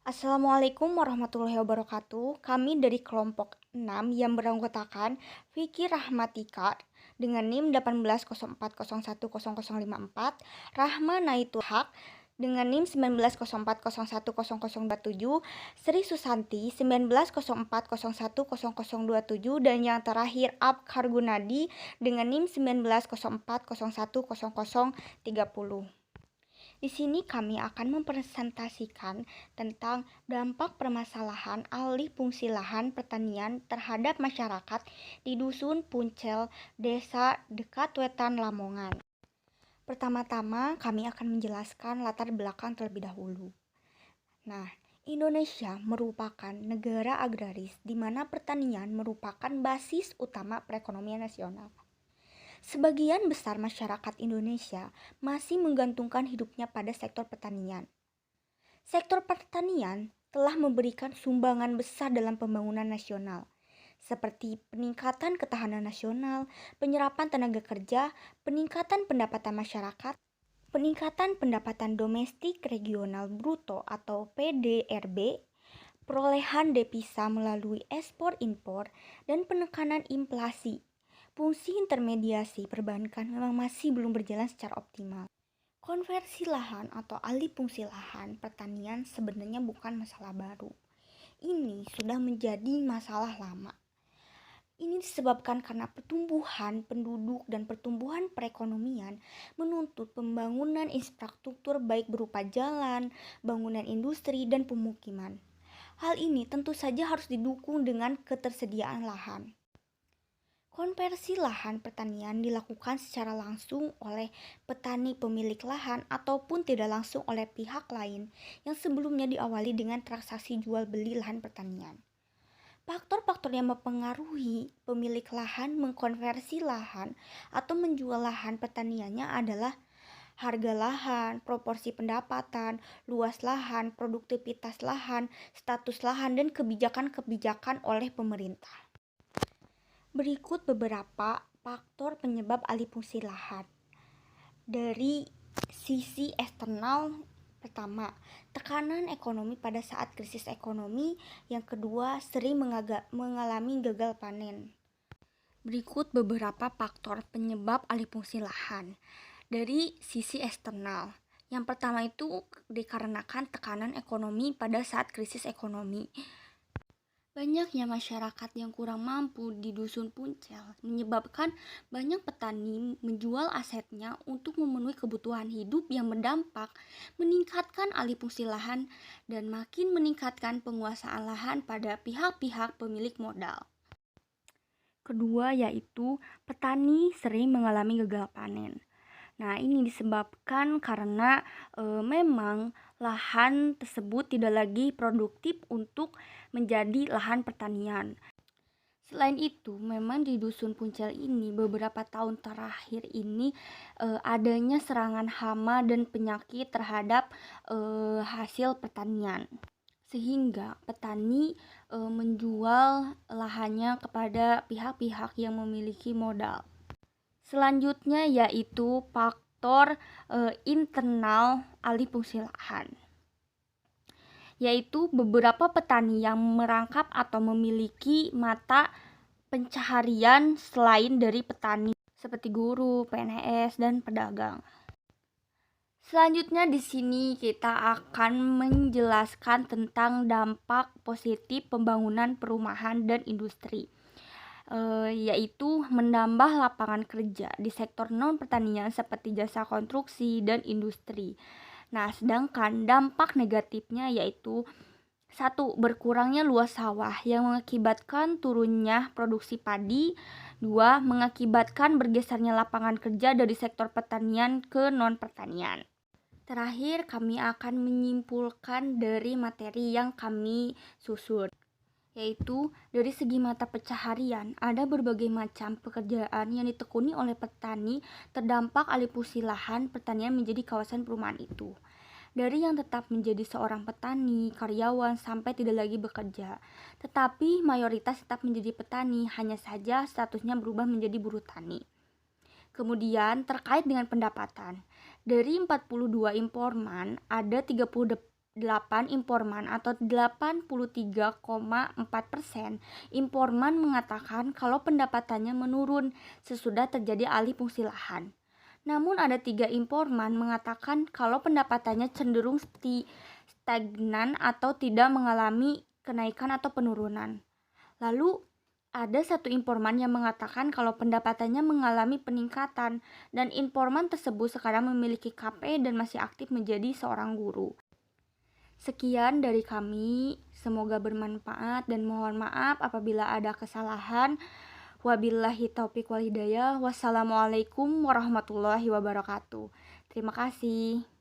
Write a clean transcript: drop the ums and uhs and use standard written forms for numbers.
Assalamualaikum warahmatullahi wabarakatuh. Kami dari kelompok 6 yang beranggotakan Vicky Rahmatika dengan NIM 1804010054, Rahma Naitul Haq dengan NIM 1904010027, Sri Susanti 1904010027 dan yang terakhir Abkar Gunadi dengan NIM 1904010030. Di sini kami akan mempresentasikan tentang dampak permasalahan alih fungsi lahan pertanian terhadap masyarakat di Dusun Puncel, Desa Dekat Wetan, Lamongan. Pertama-tama kami akan menjelaskan latar belakang terlebih dahulu. Nah, Indonesia merupakan negara agraris di mana pertanian merupakan basis utama perekonomian nasional. Sebagian besar masyarakat Indonesia masih menggantungkan hidupnya pada sektor pertanian. Sektor pertanian telah memberikan sumbangan besar dalam pembangunan nasional, seperti peningkatan ketahanan nasional, penyerapan tenaga kerja, peningkatan pendapatan masyarakat, peningkatan pendapatan domestik regional bruto atau PDRB, perolehan devisa melalui ekspor-impor, dan penekanan inflasi. Fungsi intermediasi perbankan memang masih belum berjalan secara optimal. Konversi lahan atau alih fungsi lahan pertanian sebenarnya bukan masalah baru. Ini sudah menjadi masalah lama. Ini disebabkan karena pertumbuhan penduduk dan pertumbuhan perekonomian menuntut pembangunan infrastruktur baik berupa jalan, bangunan industri, dan pemukiman. Hal ini tentu saja harus didukung dengan ketersediaan lahan. Konversi lahan pertanian dilakukan secara langsung oleh petani pemilik lahan ataupun tidak langsung oleh pihak lain yang sebelumnya diawali dengan transaksi jual beli lahan pertanian. Faktor-faktor yang mempengaruhi pemilik lahan mengkonversi lahan atau menjual lahan pertaniannya adalah harga lahan, proporsi pendapatan, luas lahan, produktivitas lahan, status lahan, dan kebijakan-kebijakan oleh pemerintah. Berikut beberapa faktor penyebab alih fungsi lahan. Dari sisi eksternal, pertama, tekanan ekonomi pada saat krisis ekonomi. Yang kedua, sering mengalami gagal panen. Berikut beberapa faktor penyebab alih fungsi lahan. Dari sisi eksternal, yang pertama itu dikarenakan tekanan ekonomi pada saat krisis ekonomi. Banyaknya masyarakat yang kurang mampu di Dusun Puncel menyebabkan banyak petani menjual asetnya untuk memenuhi kebutuhan hidup yang berdampak meningkatkan alih fungsi lahan dan makin meningkatkan penguasaan lahan pada pihak-pihak pemilik modal. Kedua yaitu petani sering mengalami gagal panen. Nah, ini disebabkan karena memang lahan tersebut tidak lagi produktif untuk menjadi lahan pertanian. Selain itu, memang di Dusun Puncel ini beberapa tahun terakhir ini adanya serangan hama dan penyakit terhadap hasil pertanian. Sehingga petani menjual lahannya kepada pihak-pihak yang memiliki modal. Selanjutnya yaitu faktor internal alih fungsi lahan, yaitu beberapa petani yang merangkap atau memiliki mata pencaharian selain dari petani seperti guru, PNS, dan pedagang. Selanjutnya di sini kita akan menjelaskan tentang dampak positif pembangunan perumahan dan industri. Yaitu menambah lapangan kerja di sektor non-pertanian seperti jasa konstruksi dan industri. Nah, sedangkan dampak negatifnya yaitu 1. Berkurangnya luas sawah yang mengakibatkan turunnya produksi padi. 2. Mengakibatkan bergesernya lapangan kerja dari sektor pertanian ke non-pertanian. Terakhir, kami akan menyimpulkan dari materi yang kami susun, yaitu dari segi mata pencaharian ada berbagai macam pekerjaan yang ditekuni oleh petani terdampak alih fungsi lahan pertanian menjadi kawasan perumahan itu. Dari yang tetap menjadi seorang petani, karyawan sampai tidak lagi bekerja. Tetapi mayoritas tetap menjadi petani, hanya saja statusnya berubah menjadi buruh tani. Kemudian terkait dengan pendapatan, dari 42 informan ada 38 informan atau 83,4%, informan mengatakan kalau pendapatannya menurun sesudah terjadi alih fungsi lahan. Namun ada 3 informan mengatakan kalau pendapatannya cenderung stagnan atau tidak mengalami kenaikan atau penurunan. Lalu ada 1 informan yang mengatakan kalau pendapatannya mengalami peningkatan dan informan tersebut sekarang memiliki KP dan masih aktif menjadi seorang guru. Sekian dari kami, semoga bermanfaat dan mohon maaf apabila ada kesalahan. Wabillahi taufiq wal hidayah. Wassalamualaikum warahmatullahi wabarakatuh. Terima kasih.